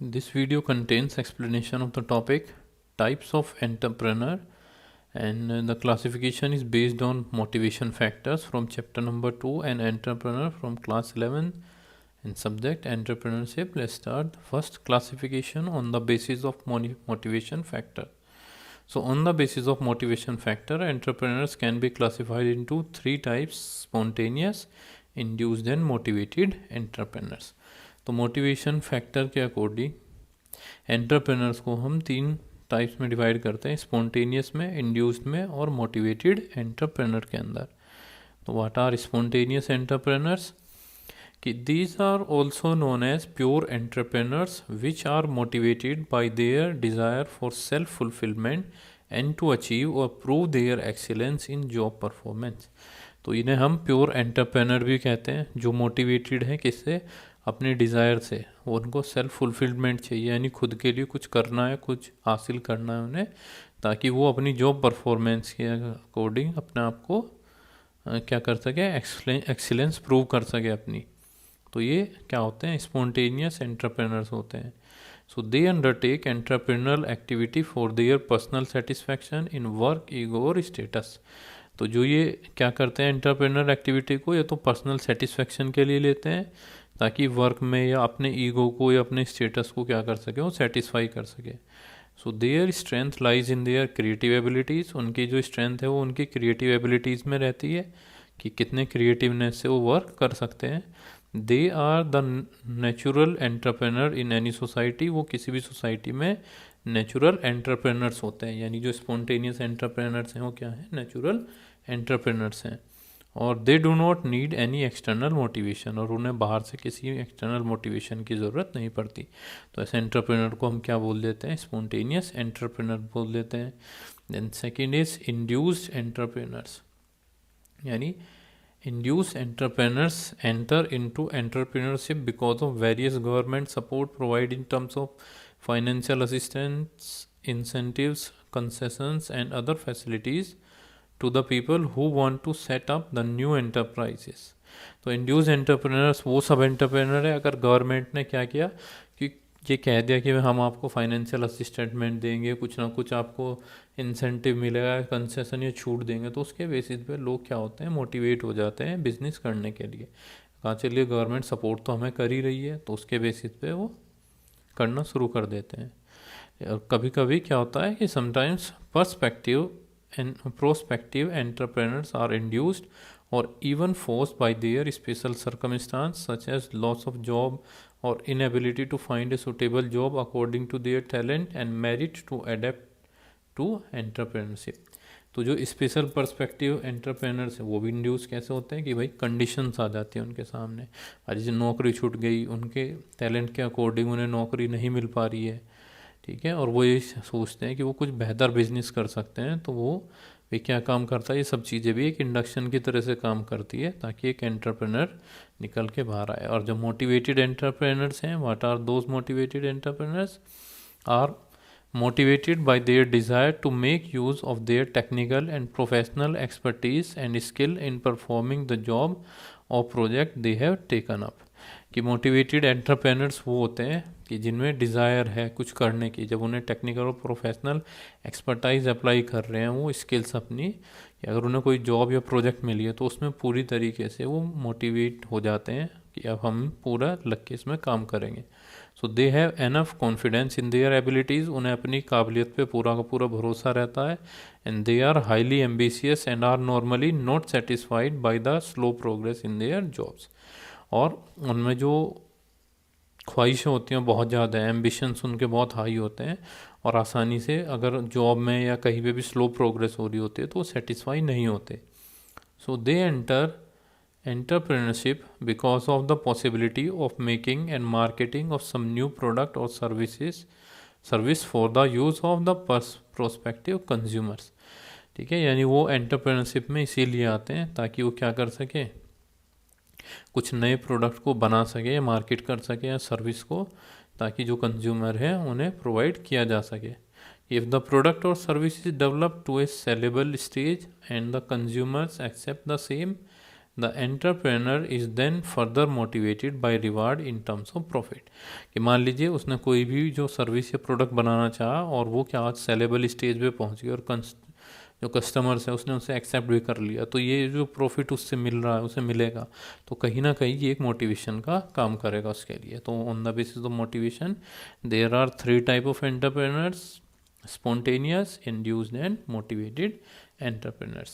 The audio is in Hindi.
This video contains explanation of the topic types of entrepreneur, and the classification is based on motivation factors from chapter number 2 and entrepreneur from class 11 and subject entrepreneurship. Let's start the first classification on the basis of motivation factor. So on the basis of motivation factor, entrepreneurs can be classified into three types: spontaneous, induced and motivated entrepreneurs. तो मोटिवेशन फैक्टर के अकॉर्डिंग एंटरप्रेनर्स को हम तीन टाइप्स में डिवाइड करते हैं: स्पॉन्टेनियस में, इंड्यूस्ड में और मोटिवेटेड एंटरप्रेनर के अंदर. तो व्हाट आर स्पॉन्टेनियस एंटरप्रेनर्स? कि these are also known as pure entrepreneurs which are motivated by their desire for self fulfilment and to achieve और prove their excellence in job performance. तो इन्हें हम प्योर एंटरप्रेनर भी कहते हैं, जो मोटिवेटेड है किससे? अपने डिज़ायर से. उनको सेल्फ फुलफिलमेंट चाहिए, यानी खुद के लिए कुछ करना है, कुछ हासिल करना है उन्हें, ताकि वो अपनी जॉब परफॉर्मेंस के अकॉर्डिंग अपने आप को क्या कर सके, एक्सीलेंस प्रूव कर सके अपनी. तो ये क्या होते हैं? स्पॉन्टेनियस एंटरप्रेनर्स होते हैं. So they undertake entrepreneurial activity for their personal satisfaction in work, ego और स्टेटस. तो जो ये क्या करते हैं एंटरप्रेनर एक्टिविटी को, या तो पर्सनल सेटिस्फैक्शन के लिए लेते हैं ताकि वर्क में या अपने ईगो को या अपने स्टेटस को क्या कर सके, वो सेटिस्फाई कर सके. So their strength lies in their creative abilities. उनकी जो स्ट्रेंथ है वो उनकी क्रिएटिव एबिलिटीज़ में रहती है कि कितने क्रिएटिवनेस से वो वर्क कर सकते हैं. They are the natural entrepreneur in any society. वो किसी भी सोसाइटी में नेचुरल एंटरप्रेनर्स होते हैं, यानी जो स्पॉन्टेनियस एंटरप्रेनर्स हैं वो क्या है? नेचुरल एंटरप्रेनर्स हैं. और they do not need any external motivation. और उन्हें बाहर से किसी एक्सटर्नल मोटिवेशन की ज़रूरत नहीं पड़ती. तो ऐसे एंटरप्रेनर को हम क्या बोल देते हैं? स्पॉन्टेनियस एंटरप्रेनर बोल देते हैं. Then second is induced entrepreneurs. यानी induced entrepreneurs enter into entrepreneurship because of various government support provided in terms of financial assistance, incentives, concessions and other facilities to the people who want to set up the new enterprises. तो इंड्यूस एंटरप्रेनर्स वो सब एंटरप्रेनर है अगर गवर्नमेंट ने क्या किया कि ये कह दिया कि हम आपको फाइनेंशियल असिस्टेंटमेंट देंगे, कुछ ना कुछ आपको इंसेंटिव मिलेगा, कंसेशन या छूट देंगे, तो उसके बेसिस पे लोग क्या होते हैं? मोटिवेट हो जाते हैं बिजनेस करने के लिए. कहा चलिए गवर्नमेंट सपोर्ट तो हमें कर ही रही है, तो उसके बेसिस पे वो करना शुरू कर देते हैं. और कभी कभी क्या होता है कि sometimes prospective entrepreneurs are induced or even forced by their special circumstance such as loss of job or inability to find a suitable job according to their talent and merit to adapt to entrepreneurship. तो जो स्पेशल पर्सपेक्टिव एंटरप्रेनर्स हैं वो भी इंड्यूस कैसे होते हैं कि भाई कंडीशंस आ जाती हैं उनके सामने. आज जैसे नौकरी छूट गई, उनके टैलेंट के अकॉर्डिंग उन्हें नौकरी नहीं मिल पा रही है, ठीक है, और वो ये सोचते हैं कि वो कुछ बेहतर बिजनेस कर सकते हैं. तो वो क्या काम करता है? ये सब चीज़ें भी एक इंडक्शन की तरह से काम करती है ताकि एक एंटरप्रेनर निकल के बाहर आए. और जो मोटिवेटेड एंटरप्रेनर्स हैं, what are those motivated entrepreneurs? Are motivated by their desire to make use of their technical and professional expertise and skill in performing the job or project they have taken up. कि मोटिवेटेड एंटरप्रेनर्स वो होते हैं कि जिनमें डिज़ायर है कुछ करने की, जब उन्हें टेक्निकल और प्रोफेशनल एक्सपर्टाइज अप्लाई कर रहे हैं वो स्किल्स अपनी, कि अगर उन्हें कोई जॉब या प्रोजेक्ट मिली है तो उसमें पूरी तरीके से वो मोटिवेट हो जाते हैं कि अब हम पूरा लग के इसमें काम करेंगे. So they have enough confidence in their abilities. उन्हें अपनी काबिलियत पे पूरा का पूरा भरोसा रहता है. And they are highly ambitious and are normally not satisfied by the slow progress in their jobs. और उनमें जो ख्वाहिशें होती हैं बहुत ज़्यादा है, एम्बिशंस उनके बहुत हाई होते हैं, और आसानी से अगर जॉब में या कहीं पे भी स्लो प्रोग्रेस हो रही होती है तो वो सेटिस्फाई नहीं होते. So they enter entrepreneurship because of the possibility of making and marketing of some new product or service for the use of the prospective consumers. ठीक है, यानी वो एंटरप्रेन्योरशिप में इसीलिए आते हैं ताकि वो क्या कर सके, कुछ नए प्रोडक्ट को बना सके या मार्केट कर सके या सर्विस को, ताकि जो कंज्यूमर है उन्हें प्रोवाइड किया जा सके. इफ़ द प्रोडक्ट और service is develop to a saleable stage and the consumers accept the same, the entrepreneur is then further motivated by reward in terms of profit. कि मान लीजिए उसने कोई भी जो सर्विस या प्रोडक्ट बनाना चाहा और वो क्या आज सेलेबल स्टेज पे पहुंच गया और जो कस्टमर्स है उसने उसे एक्सेप्ट भी कर लिया, तो ये जो प्रॉफिट उससे मिल रहा है उसे मिलेगा, तो कहीं ना कहीं ये एक मोटिवेशन का काम करेगा उसके लिए। तो on the basis of motivation there are 3 type of entrepreneurs: spontaneous, induced and motivated entrepreneurs.